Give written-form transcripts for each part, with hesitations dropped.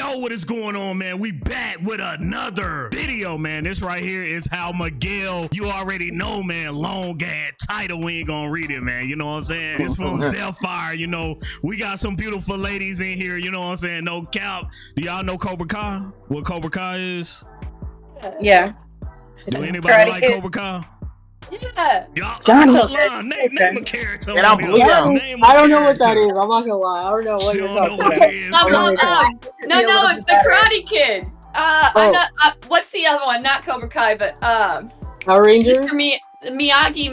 Yo, what is going on, man? We back with another video, man. This right here is how Miguel, you already know, man, long ass title, we ain't gonna read it, man. You know what I'm saying? It's from Zephire, you know. We got some beautiful ladies in here, you know what I'm saying? No cap. Do y'all know Cobra Kai? What Cobra Kai is? Yeah. Do anybody like Cobra Kai? Yeah. Y'all, name a character. I don't know what that is. I'm not gonna lie. I don't know what you're talking about. No, it's the Karate Kid. I'm not. What's the other one? Not Cobra Kai, but Power Rangers. Mr. Miyagi,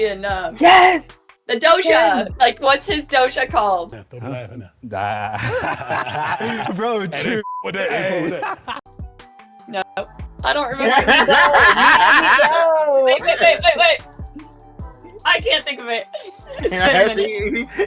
and yes. The dosha. Like, what's his dosha called? Bro, true. No, I don't remember. Wait. I can't think of it.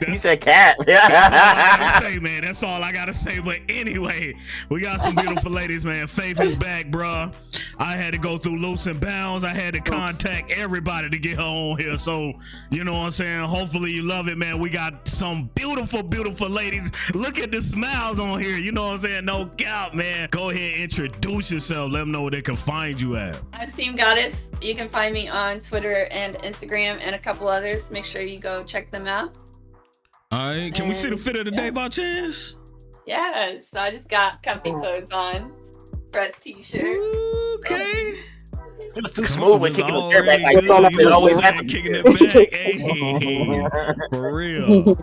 He said cat. That's all I gotta say, man. That's all I gotta say. But anyway, we got some beautiful ladies, man. Faith is back, bruh. I had to go through loops and bounds. I had to contact everybody to get her on here. So, you know what I'm saying? Hopefully you love it, man. We got some beautiful, beautiful ladies. Look at the smiles on here. You know what I'm saying? No doubt, man. Go ahead, introduce yourself. Let them know where they can find you at. I'm SeamGawdess. You can find me on Twitter and Instagram and a couple others. Make sure you go check them out. All right, can we see the fit of the day by chance? Yes, I just got comfy clothes on. Press t-shirt. Okay. It was too smooth when kicking the chair back. Kicking it back. Hey, for real.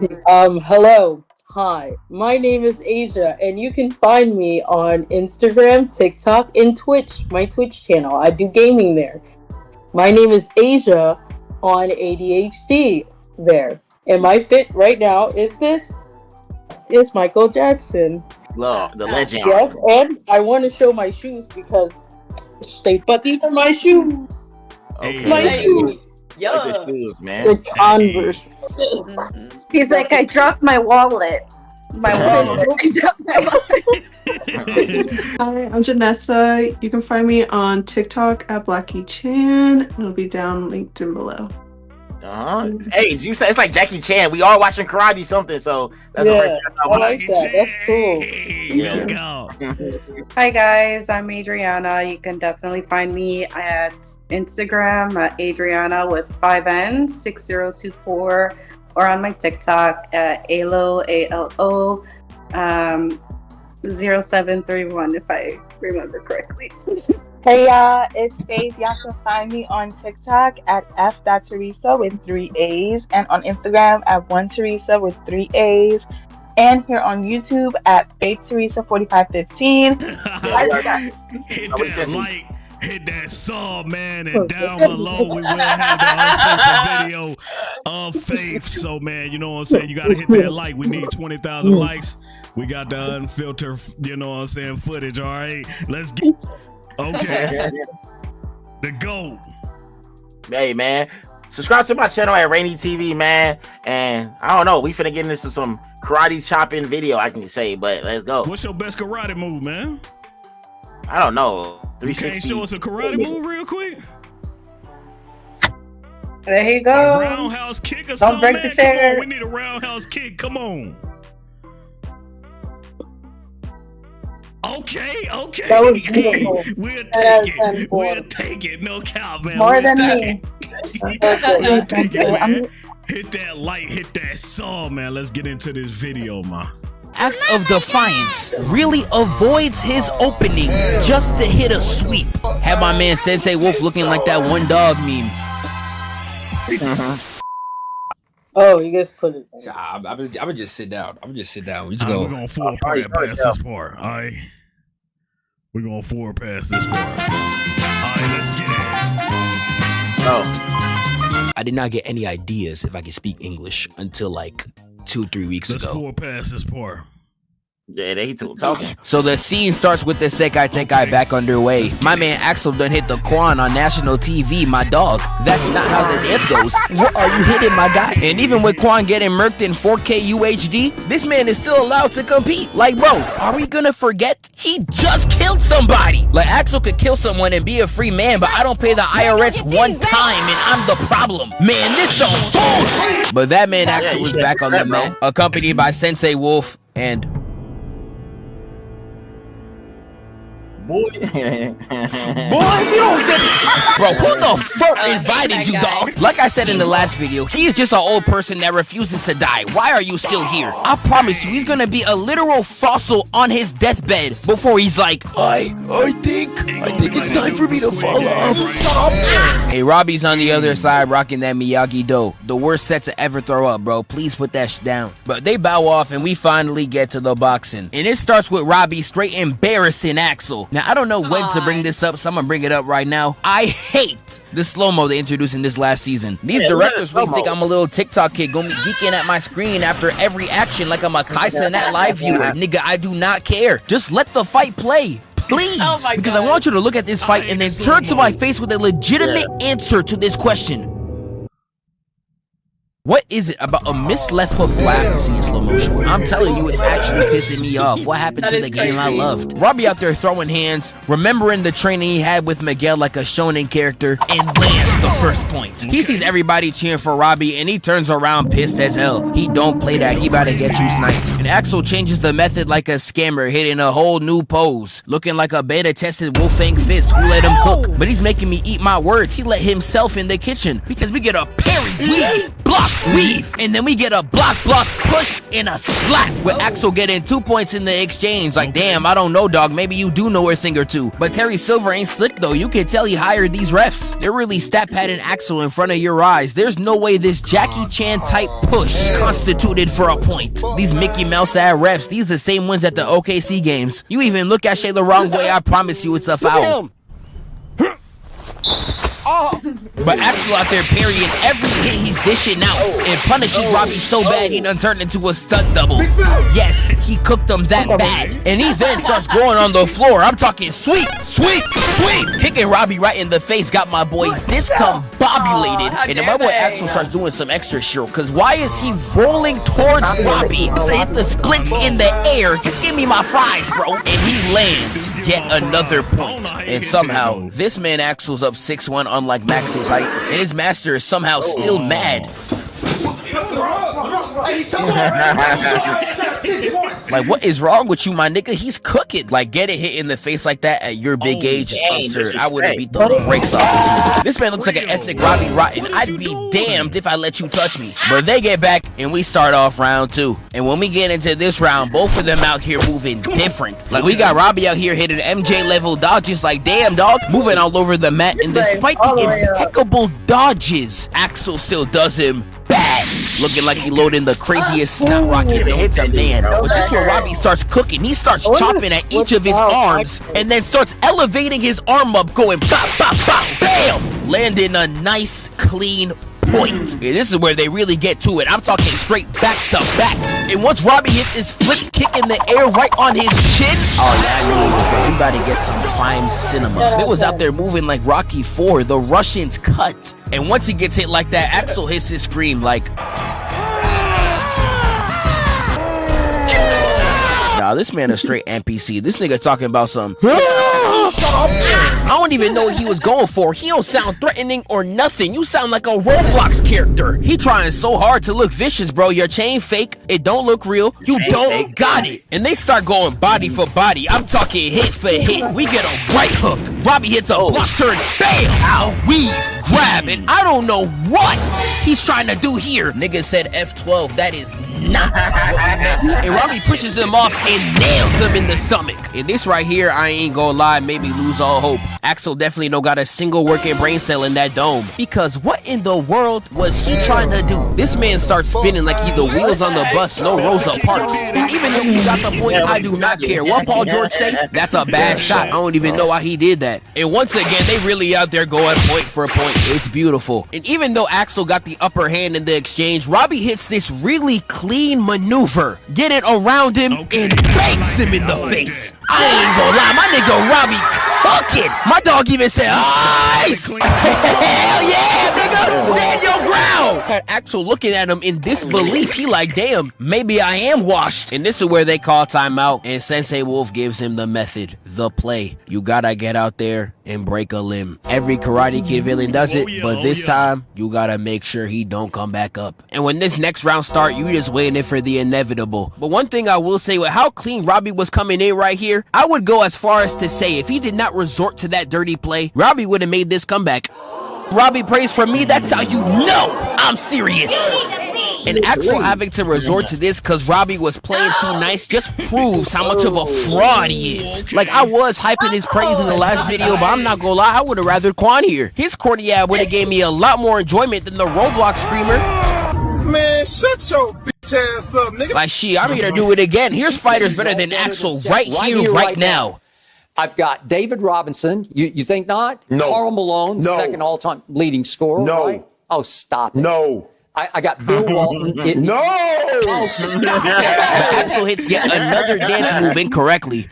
Hello. Hi, my name is Asia, and you can find me on Instagram, TikTok, and Twitch, my Twitch channel. I do gaming there. My name is Asia on ADHD there. And my fit right now is this. Is Michael Jackson. Love the legend. Yes, and I want to show my shoes because but these are my shoes. Okay. My shoes. Yo. Like the shoes, man. The Converse. He's like, I dropped my wallet. My wallet. I dropped my wallet. Hi, I'm Ja.nessa. You can find me on TikTok at BlackieChan. It'll be down linked in below. Hey, you said it's like Jackie Chan. We all watching karate something, so that's the first thing I thought. I like that. That's cool. Yeah. Hi guys, I'm Adrianna. You can definitely find me at Instagram at Adrianna with 5 N's 6024, or on my TikTok at ALO 0731 if I remember correctly. Hey y'all, it's Faith. Y'all can find me on TikTok at f.Teresa with 3 A's, and on Instagram at 1Teresa with 3 A's, and here on YouTube at FaithTheresa4515. Hit that like, hit that sub, man, and down below we will have the uncensored video of Faith. So, man, you know what I'm saying? You gotta hit that like. We need 20,000 likes. We got the unfiltered, you know what I'm saying, footage. All right, let's get. Okay. The GOAT. Hey, man. Subscribe to my channel at Rainy TV, man. And I don't know, we finna get into some karate chopping video, I can say, but let's go. What's your best karate move, man? I don't know. 360. You can't show us a karate move real quick? There you go. A roundhouse kick or something, break the man? chair. Come on, we need a roundhouse kick. Come on. Okay. That was beautiful. Hey, we'll take it. No cap, man. More than me. Take it, man. Hit that like, hit that song, man. Let's get into this video, man. Act of defiance really avoids his opening just to hit a sweep. Had my man Sensei Wolf looking like that one dog meme. Oh, you guys put it. I'm gonna just sit down. We just We're going forward past this part. All right. We're going forward past this part. All right, let's get it. I did not get any ideas if I could speak English until like 2-3 weeks ago. Let's forward past this part. Yeah, they talking. So the scene starts with the Sekai Tekai back underway. My man Axel done hit the Quan on national TV, my dog. That's not how the dance goes. What are you hitting, my guy? And even with Quan getting murked in 4K UHD, this man is still allowed to compete. Like, bro, are we gonna forget? He just killed somebody. Like, Axel could kill someone and be a free man, but I don't pay the IRS one time and I'm the problem. Man, this some bullshit. But that man Axel was back on the mat, accompanied by Sensei Wolf and boy. Boy, if you don't get bro, who the fuck invited you, dog? Like I said in the last video, he is just an old person that refuses to die. Why are you still here? I promise you, he's gonna be a literal fossil on his deathbed before he's like, I think it's time for me to fall off. Stop. Hey, Robby's on the other side rocking that Miyagi-Do. The worst set to ever throw up, bro. Please put that shit down. But they bow off and we finally get to the boxing. And it starts with Robby straight embarrassing Axel. Now, I don't know when to bring this up, so I'm gonna bring it up right now. I hate the slow-mo they introduced in this last season. These directors really think I'm a little TikTok kid gonna be geeking at my screen after every action like I'm a Kaisa in that live viewer. Nigga, I do not care. Just let the fight play. Please, because I want you to look at this fight and then turn to my face with a legitimate answer to this question. What is it about a missed left hook black in slow motion? I'm telling you, it's actually pissing me off. What happened to the game I loved? Robby out there throwing hands, remembering the training he had with Miguel like a shonen character, and lands the first point. He sees everybody cheering for Robby, and he turns around pissed as hell. He don't play that. He about to get you sniped. And Axel changes the method like a scammer, hitting a whole new pose, looking like a beta-tested Wolfang fist who let him cook. But he's making me eat my words. He let himself in the kitchen because we get a parry weave, block, weave, and then we get a block, push, and a slap with Axel getting 2 points in the exchange. Like, damn, I don't know, dog. Maybe you do know a thing or two. But Terry Silver ain't slick, though. You can tell he hired these refs. They're really stat padding Axel in front of your eyes. There's no way this Jackie Chan type push constituted for a point. These Mickey Mouse ad refs, these the same ones at the OKC games. You even look at Shay the wrong way, I promise you it's a foul. But Axel out there parrying every hit he's dishing out and punishes Robby so bad he done turned into a stunt double. Yes, he cooked him that bad. And he then starts going on the floor. I'm talking sweep. Kicking Robby right in the face got my boy discombobulated. And then my boy Axel starts doing some extra shit. Because why is he rolling towards Robby to hit the splits in the air? Just give me my fries, bro. And he lands yet another point. And somehow, this man Axel's up 6-1 unlike Max's height, and his master is somehow still mad. Like, what is wrong with you, my nigga? He's cooking. Like, getting hit in the face like that at your big age is absurd. I would have beat the brakes off of you. This man looks like an ethnic Robby Rotten. I'd be damned if I let you touch me. But they get back, and we start off round 2. And when we get into this round, both of them out here moving different. Like, we got Robby out here hitting MJ level dodges like, damn, dog, moving all over the mat. And despite the impeccable dodges, Axel still does him bad, looking like he loaded the craziest snap rocket to hit a man. But this is where Robby starts cooking. He starts chopping at each of his arms and then starts elevating his arm up, going pop, pop, pop, bam, landing a nice clean point. And this is where they really get to it. I'm talking straight back to back. And once Robby hits his flip kick in the air right on his chin, oh yeah, I knew it was like, we about to get some prime cinema. It was out there moving like Rocky IV. The Russians cut. And once he gets hit like that, Axel hits his scream like, nah, this man a straight NPC. This nigga talking about some I don't even know what he was going for. He don't sound threatening or nothing. You sound like a Roblox character. He trying so hard to look vicious, bro. Your chain fake. It don't look real. You don't got it. And they start going body for body. I'm talking hit for hit. We get a right hook. Robby hits a block turn. Bam! A weave. Grab. And I don't know what he's trying to do here. Nigga said F12. That is not and Robby pushes him off and nails him in the stomach. And this right here, I ain't gonna lie, made me lose all hope. Axel definitely don't got a single working brain cell in that dome. Because what in the world was he trying to do? This man starts spinning like he's the wheels on the bus, no Rosa Parks. And even though he got the point, I do not care. What Paul George say? That's a bad shot. I don't even know why he did that. And once again, they really out there going point for point. It's beautiful. And even though Axel got the upper hand in the exchange, Robby hits this really clean maneuver, getting around him and banks him in the face. I ain't gonna lie, my nigga Robby cooking. My dog even said, ice! Hell yeah, nigga! Stand your ground! Had Axel looking at him in disbelief. He like, damn, maybe I am washed. And this is where they call timeout, and Sensei Wolf gives him the method, the play. You gotta get out there and break a limb. Every Karate Kid villain does it, but this time, you gotta make sure he don't come back up. And when this next round start, you just waiting for the inevitable. But one thing I will say, with how clean Robby was coming in right here, I would go as far as to say if he did not resort to that dirty play, Robby would have made this comeback. Robby prays for me, that's how you know I'm serious. And Axel having to resort to this because Robby was playing too nice just proves how much of a fraud he is. Like, I was hyping his praise in the last video, but I'm not gonna lie, I would have rathered Quan here. His corny ad would have gave me a lot more enjoyment than the Roblox screamer. Man, shut your bitch ass up, nigga. Like, I'm here to do it again. Here's fighters better than Axel right here, right now. I've got David Robinson. You think not? No. Karl Malone, No. second all-time leading scorer. No. Right? Oh, stop it. No. I got Bill Walton. No. Oh, stop it. Axel hits yet another dance move incorrectly.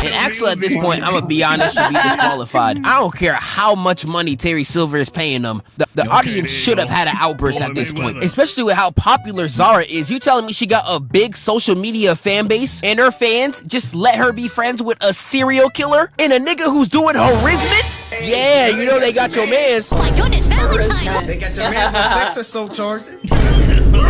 And Axel at this point, I'm gonna be honest, should be disqualified. I don't care how much money Terry Silver is paying them. The audience should have had an outburst at this point, especially with how popular Zara is. You telling me she got a big social media fan base and her fans just let her be friends with a serial killer and a nigga who's doing harassment? Yeah, you know they got your mans. Oh my goodness, Valentine! They got your mans on sex assault charges. Don't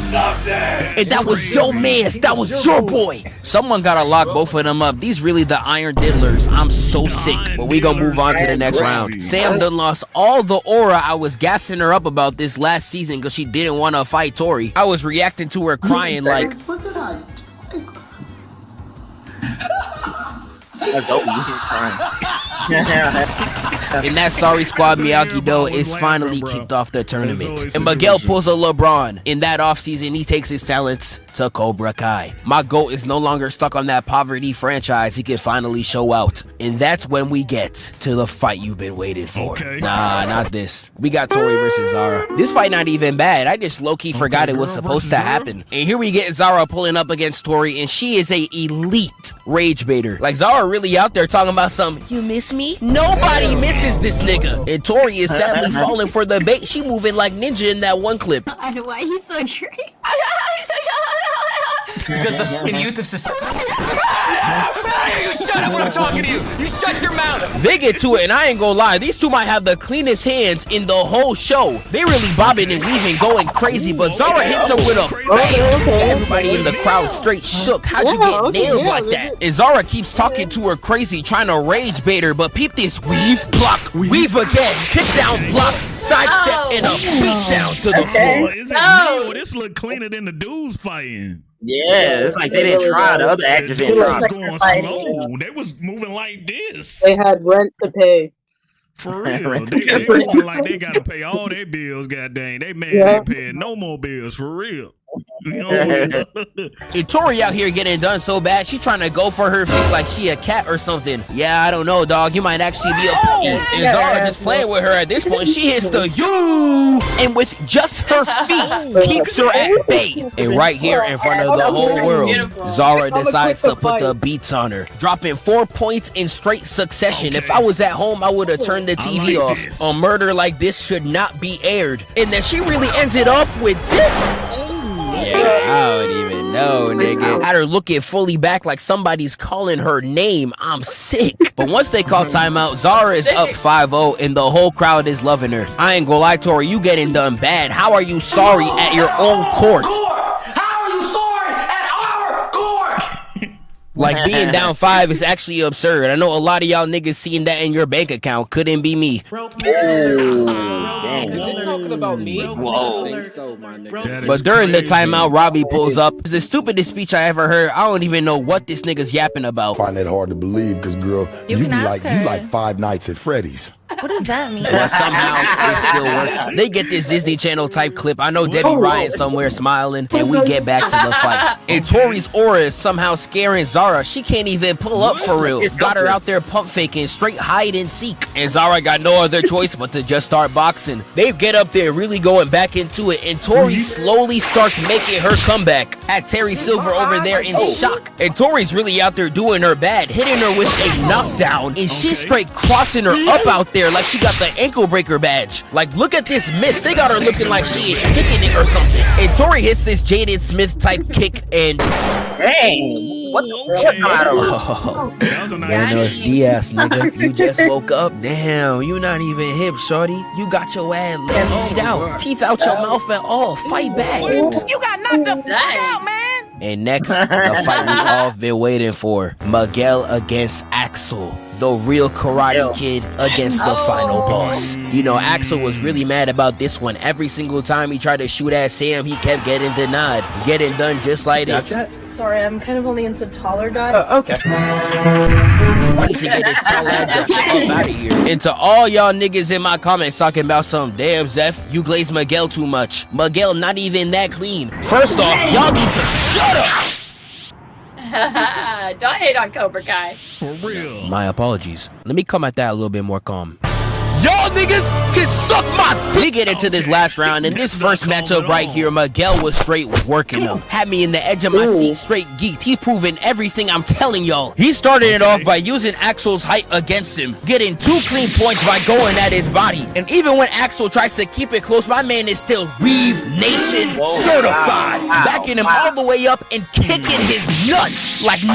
stop that. And that was your mans, that was your boy. Someone gotta lock both of them up. These really the Iron Diddlers. I'm so sick. But we gonna move on to the next round. Sam done lost all the aura. I was gassing her up about this last season because she didn't want to fight Tory. I was reacting to her crying like, That's open. You can cry. and that sorry squad Miyagi Do is finally kicked off the tournament. And Miguel pulls a LeBron. In that offseason, he takes his talents to Cobra Kai. My GOAT is no longer stuck on that poverty franchise. He can finally show out. And that's when we get to the fight you've been waiting for. Nah, not this. We got Tory versus Zara. This fight not even bad. I just low-key forgot it was supposed to happen. And here we get Zara pulling up against Tory, and she is a elite rage baiter. Like, Zara really out there talking about some, you miss me? Nobody misses this nigga. And Tory is sadly falling for the bait. She moving like ninja in that one clip. I know why he's so great. Because the fucking youth of society. You shut up when I'm talking to you. You shut your mouth. They get to it, and I ain't gonna lie, these two might have the cleanest hands in the whole show. They really bobbing and weaving, going crazy, but Zara hits him with a bang. Everybody in the crowd straight shook. How'd you get nailed like that? And Zara keeps talking to her crazy, trying to rage bait her, but peep this. Weave, block, weave again, kick down, block, sidestep, and a beat down to the floor. Is it me or this look cleaner than the dudes fighting? Yeah, it's like they didn't try. The other actors didn't try. Was going slow. They was moving like this. They had rent to pay. For real. They moving like they gotta pay all their bills, goddamn. They mad ain't paying no more bills, for real. You know? And Tory out here getting done so bad, she trying to go for her feet like she a cat or something. Yeah, I don't know, dog. You might actually be a puppy. And Zara just playing with her at this point. She hits the you, and with just her feet, keeps her at bay. And right here in front of the whole world, Zara decides to put the beats on her, dropping 4 points in straight succession. If I was at home, I would have turned the TV off. A murder like this should not be aired. And then she really ends it off with this. Yeah, I don't even know, nigga. Had her looking fully back like somebody's calling her name. I'm sick. But once they call timeout, Zara is up 5-0 and the whole crowd is loving her. I ain't gonna lie, Tory, you getting done bad. How are you sorry at your own court? How are you sorry at our court? Like, being down 5 is actually absurd. I know a lot of y'all niggas seeing that in your bank account. Couldn't be me. Talking about me? But during the timeout, Robby pulls up. It's the stupidest speech I ever heard. I don't even know what this nigga's yapping about. I find that hard to believe because, girl, you be like 5 nights at Freddy's. What does that mean? But somehow it still worked. They get this Disney Channel type clip. I know Debbie Ryan somewhere smiling, and we get back to the fight. And Tory's aura is somehow scaring Zara. She can't even pull up for real. Got her out there pump faking, straight hide and seek. And Zara got no other choice but to just start boxing. They get up there really going back into it, and Tory slowly starts making her comeback. Had Terry Silver over there in shock. And Tory's really out there doing her bad, hitting her with a knockdown, and she's straight crossing her up out there like she got the ankle breaker badge. Like, look at this miss. They got her looking like she is kicking it or something. And Tory hits this Jaden Smith type kick, and dang. Okay. Oh, That was a nice Buenos dias, nigga. You just woke up. Damn, you not even hip, shorty. You got your ass laid out. Teeth out your mouth and all. Fight back. You got knocked the fuck out, man. And next, the fight we all been waiting for. Miguel against Axel. The real Karate Kid against the final boss. You know, Axel was really mad about this one. Every single time he tried to shoot at Sam, he kept getting denied. Getting done just like this. Sorry, I'm kind of only into taller guys. Okay. He needs to get his tall ass the fuck up out of here. And to all y'all niggas in my comments talking about some, damn Zeph, you glaze Miguel too much. Miguel not even that clean. First off, y'all need to shut up. Don't hate on Cobra Kai. For real. My apologies. Let me come at that a little bit more calm. Y'all niggas can suck my dick. We get into this last round. In this first matchup right here, Miguel was straight working him. Had me in the edge of my seat, straight geeked. He proving everything I'm telling y'all. He started it off by using Axel's height against him, getting 2 clean points by going at his body. And even when Axel tries to keep it close, my man is still Reeve Nation certified. Backing him all the way up and kicking his nuts. Like, nah.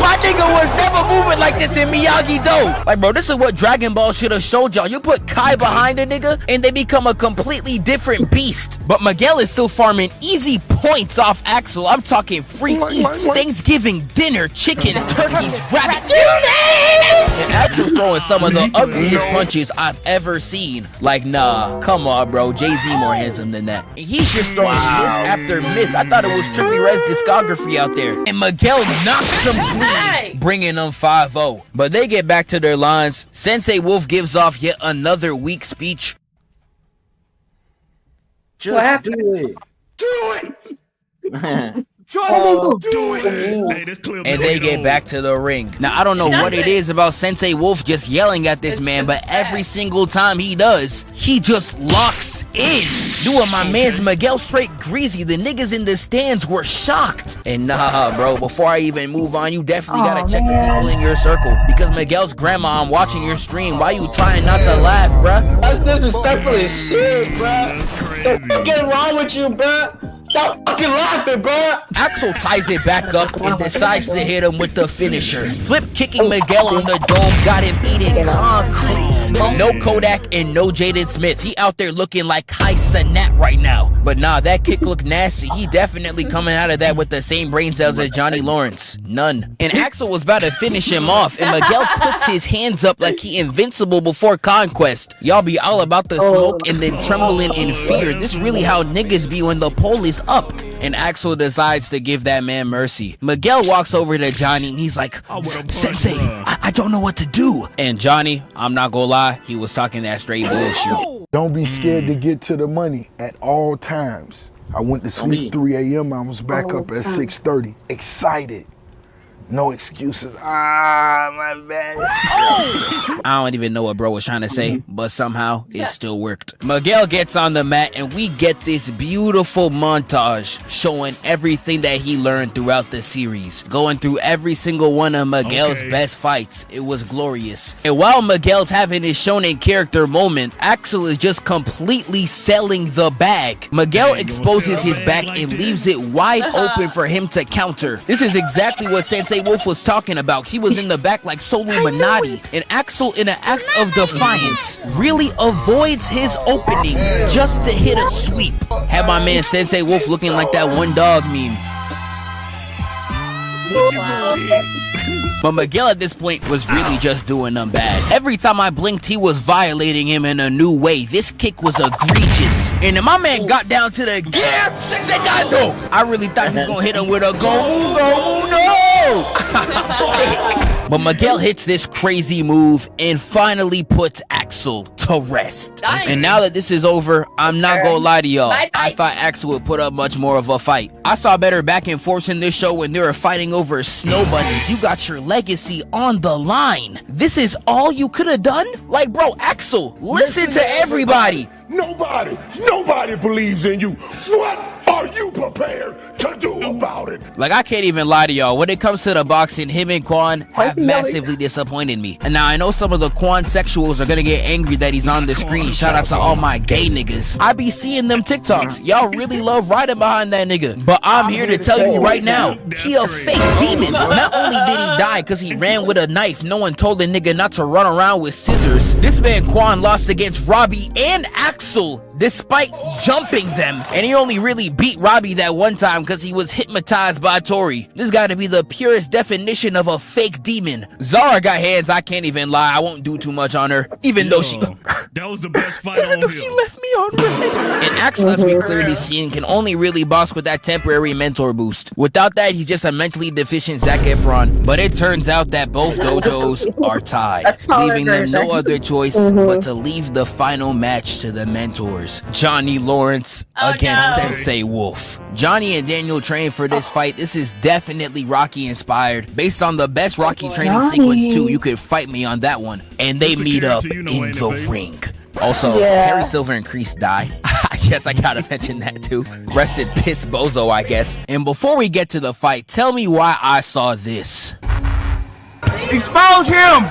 My nigga was never moving like this in Miyagi-Do. Like, bro, this is what Dragon Ball should have showed y'all. You put Kai behind a nigga and they become a completely different beast. But Miguel is still farming easy points off Axel. I'm talking free eats, Thanksgiving dinner, chicken, turkeys, rabbit. And Axel's throwing some of the ugliest punches I've ever seen. Like, nah, come on, bro. Jay-Z more handsome than that. And he's just throwing miss after miss. I thought it was Trippie Redd's discography out there. And Miguel knocks him clean, bringing them 5-0. But they get back to their lines. Sensei Wolf gives off yet another weak speech. Just do it. Do it. Do it. Hey, this clip And they get back to the ring. Now, I don't know what it is about Sensei Wolf just yelling at this man, but every single time he does, he just locks in. Doing my man's Miguel straight greasy. The niggas in the stands were shocked. And nah, bro, before I even move on, you definitely gotta check the people in your circle. Because Miguel's grandma, I'm watching your stream. Why you trying not to laugh, bruh? That's disrespectful as shit, bruh. That's crazy. What's fucking wrong with you, bruh? Stop fucking laughing, bruh. Axel ties it back up and decides to hit him with the finisher. Flip kicking Miguel on the dome got him eating concrete. No Kodak and no Jaden Smith. He out there looking like Kai Cenat right now. But nah, that kick looked nasty. He definitely coming out of that with the same brain cells as Johnny Lawrence. None. And Axel was about to finish him off, and Miguel puts his hands up like he invincible before conquest. Y'all be all about the smoke and then trembling in fear. This really how niggas be when the pole is upped. And Axel decides to give that man mercy. Miguel walks over to Johnny and he's like, Sensei, I don't know what to do. And Johnny, I'm not gonna lie, he was talking that straight bullshit. Don't be scared to get to the money at all times. I went to sleep 3 a.m. I was back up at 6:30. Excited. No excuses. My bad. I don't even know what bro was trying to say, but somehow it still worked. Miguel gets on the mat and we get this beautiful montage showing everything that he learned throughout the series. Going through every single one of Miguel's best fights. It was glorious. And while Miguel's having his shonen character moment, Axel is just completely selling the bag. Miguel exposes his back and leaves it wide open for him to counter. This is exactly what Sensei Wolf was talking about. He was in the back like Soluminati, and Axel, in an act of defiance, really avoids his opening just to hit a sweep. Had my man Sensei Wolf looking like that one dog meme. But Miguel at this point was really just doing them bad. Every time I blinked, he was violating him in a new way. This kick was egregious. And then my man got down to the gear secando. I really thought he was gonna hit him with a go no. But Miguel hits this crazy move and finally puts Axel to rest. And now that this is over, I'm not gonna lie to y'all. I thought Axel would put up much more of a fight. I saw better back and forth in this show when they were fighting over snow bunnies. You got your legacy on the line. This is all you could have done? Like, bro, Axel, listen to everybody. Nobody believes in you. What? are you prepared to do about it? Like, I can't even lie to y'all. When it comes to the boxing, him and Quan have massively disappointed me. And now I know some of the Quan sexuals are gonna get angry that he's on the screen. Shout out to all my gay niggas. I be seeing them TikToks. Y'all really love riding behind that nigga. But I'm here to tell you right now, he a fake demon. Not only did he die because he ran with a knife, no one told the nigga not to run around with scissors. This man Quan lost against Robby and Axel despite jumping them, and he only really beat Robby that one time because he was hypnotized by Tory. This gotta be the purest definition of a fake demon. Zara got hands, I can't even lie. I won't do too much on her, even though she that was the best fight on she left me on red. And Axel, as we clearly seen, can only really box with that temporary mentor boost. Without that, he's just a mentally deficient Zac Efron. But it turns out that both dojos are tied, leaving them no other choice but to leave the final match to the mentors. Johnny Lawrence against Sensei Wolf. Johnny and Daniel trained for this fight. This is definitely Rocky inspired. Based on the best Rocky training sequence too, you could fight me on that one. And they meet up in the ring. Also, Terry Silver and Kreese die. I guess I gotta mention that too. Rest in piss bozo, I guess. And before we get to the fight, tell me why I saw this. Expose him!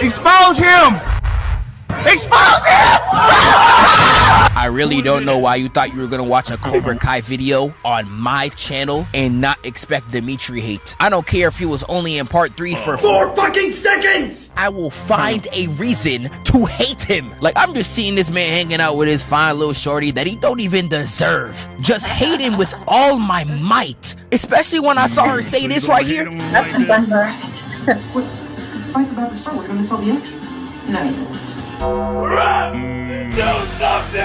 Expose him! Expose him! I really don't know why you thought you were gonna watch a Cobra Kai video on my channel and not expect Dimitri hate. I don't care if he was only in part 3 for 4 fucking seconds! I will find a reason to hate him. Like, I'm just seeing this man hanging out with his fine little shorty that he don't even deserve. Just hate him with all my might. Especially when I saw her say this right here. Fight's about to start. We're gonna start the action. No, you don't. Do something!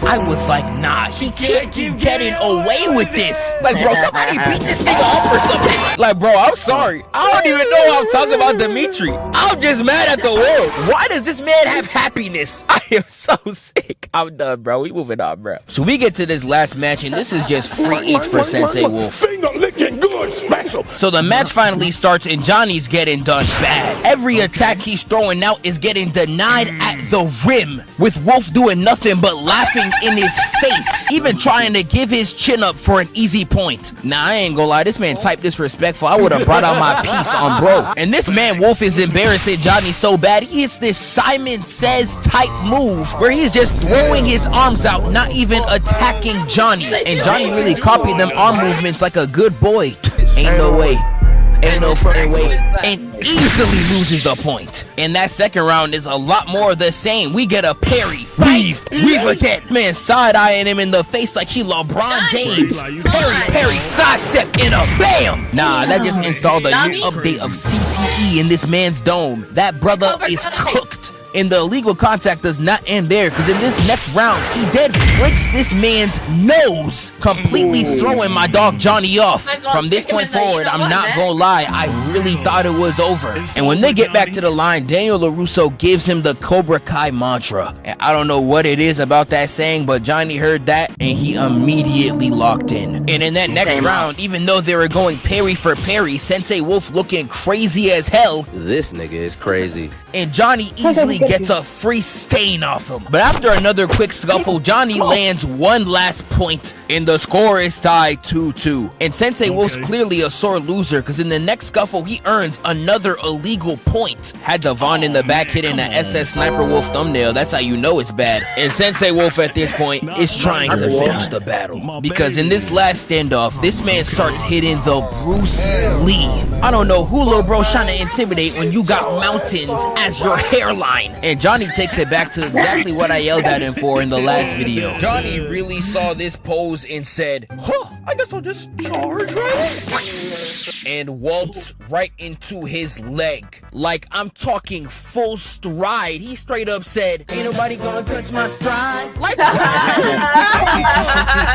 I was like, nah, he can't keep getting away with this. Like, bro, somebody beat this nigga up or something. Like, bro, I'm sorry. I don't even know why I'm talking about Dimitri. I'm just mad at the world. Why does this man have happiness? I am so sick. I'm done, bro. We moving on, bro. So we get to this last match, and this is just free eats for Sensei Wolf. Finger licking good special. So the match finally starts, and Johnny's getting done bad. Every attack he's throwing out is getting denied at the rim, with Wolf doing nothing but laughing in his face, even trying to give his chin up for an easy point. Nah, I ain't gonna lie, this man type disrespectful. I would have brought out my piece on bro. And this man Wolf is embarrassing Johnny so bad, he hits this Simon Says type move where he's just throwing his arms out, not even attacking Johnny. And Johnny really copied them arm movements like a good boy. Ain't no way. Ain't no fucking way. And easily loses a point. And that second round is a lot more of the same. We get a parry, weave again. Man side-eyeing him in the face like he LeBron James. Parry, sidestep, and a bam. Nah, that just installed a new update of CTE in this man's dome. That brother is cooked. And the illegal contact does not end there, because in this next round, he dead flicks this man's nose, completely throwing my dog Johnny off. From this point forward, I'm not gonna lie, I really thought it was over. And when they get back to the line, Daniel LaRusso gives him the Cobra Kai mantra. And I don't know what it is about that saying, but Johnny heard that, and he immediately locked in. And in that next round, even though they were going parry for parry, Sensei Wolf looking crazy as hell. This nigga is crazy. And Johnny easily gets a free stain off him. But after another quick scuffle, Johnny lands one last point, and the score is tied 2-2. And Sensei Wolf's clearly a sore loser, because in the next scuffle, he earns another illegal point. Had Devon in the back hitting an SS Sniper Wolf thumbnail, that's how you know it's bad. And Sensei Wolf at this point is trying to finish the battle, because in this last standoff, this man starts hitting the Bruce Lee. I don't know who little bro's trying to intimidate when you got mountains as your hairline. And Johnny takes it back to exactly what I yelled at him for in the last video. Johnny really saw this pose and said, huh, I guess I'll just charge right in. And waltz right into his leg. Like, I'm talking full stride. He straight up said, ain't nobody gonna touch my stride. Like that.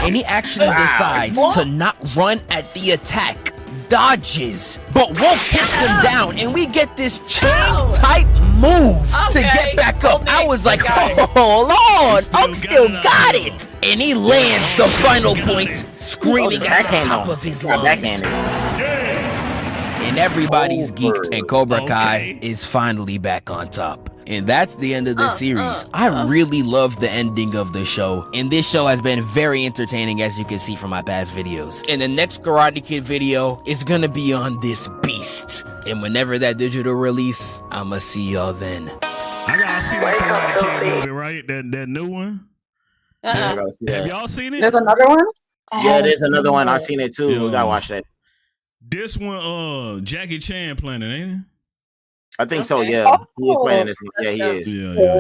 And he actually decides to not run at the attack. Dodges, but Wolf hits him down, and we get this chain type move to get back up. I was like, hold on, Unk still got it. And he lands the final point, screaming at the top of his lungs. And and everybody's geeked, and Cobra Kai is finally back on top. And that's the end of the series. I really love the ending of the show, and this show has been very entertaining, as you can see from my past videos. And the next Karate Kid video is gonna be on this beast, and whenever that digital release, I'ma see y'all then. I gotta see that Karate Kid movie, right? That new one. Have y'all seen it? There's another one? Yeah, there's another one. I've seen it too. We gotta watch that. This one, Jackie Chan playing it, ain't it? I think so. Yeah, he is playing this one. Yeah, he is.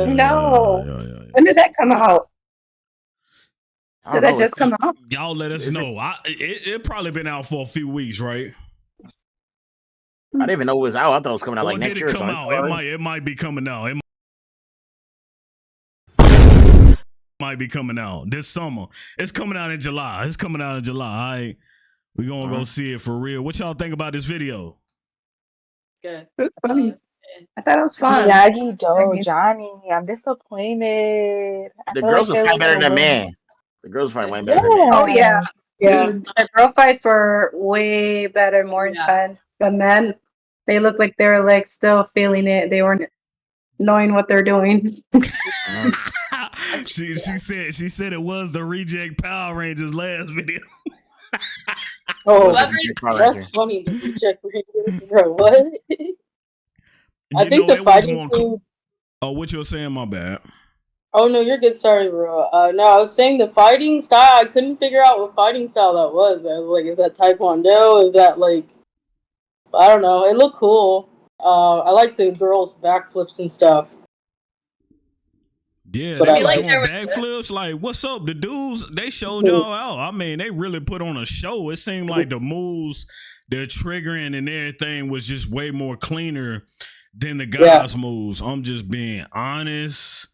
No. When did that come out? Did that just come out? Y'all let us know. It probably been out for a few weeks, right? I didn't even know it was out. I thought it was coming out like next year. Did it come out? It might be coming out. It might be coming out this summer. It's coming out in July. All right. We're gonna go see it for real. What y'all think about this video? Good. It was funny. I thought it was fun. Miyagi Do, Johnny. I'm disappointed. The girls will fight better than men. The girls fight way better than men. Oh yeah. Yeah. The girl fights were way better, more intense. The men, they looked like they were like still feeling it. They weren't knowing what they're doing. She said it was the Reject Power Rangers last video. Oh, that's funny. The Reject Rangers, bro. What? I think the fighting scenes. Oh, what you were saying? My bad. Oh no, you're good. Sorry, bro. No, I was saying the fighting style. I couldn't figure out what fighting style that was. I was like, is that Taekwondo? Is that like? I don't know. It looked cool. I like the girls' backflips and stuff. Yeah, So they that, was doing backflips. Like, what's up? The dudes, they showed y'all out. I mean, they really put on a show. It seemed like the moves, the triggering and everything was just way more cleaner than the guys' moves. I'm just being honest.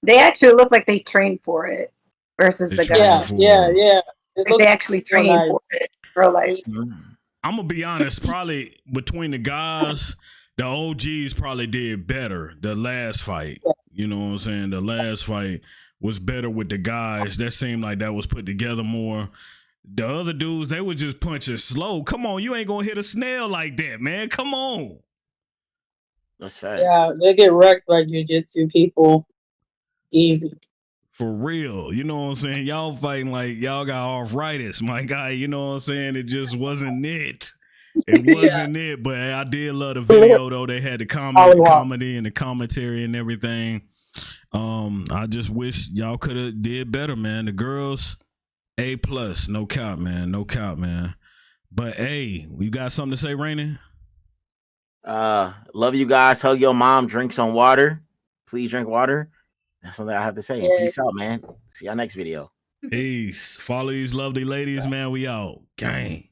They actually look like they trained for it versus the guys. Yeah. Like they actually trained for it. Real life. I'm gonna be honest. Probably between the guys, the OGs probably did better. The last fight, you know what I'm saying? The last fight was better with the guys. That seemed like that was put together more. The other dudes, they were just punching slow. Come on, you ain't gonna hit a snail like that, man. Come on. That's facts. Yeah, they get wrecked by jiu-jitsu people. Easy. For real. You know what I'm saying? Y'all fighting like y'all got arthritis, my guy. You know what I'm saying? It just wasn't it. It wasn't it, but I did love the video though. They had the comedy and the commentary and everything. I just wish y'all could have did better, man. The girls, A+, no cap, man. But hey, you got something to say, Rainy? Love you guys. Hug your mom. Drink some water. Please drink water. That's something I have to say. Yeah. Peace out, man. See y'all next video. Peace. Follow these lovely ladies, man. We out. Gang.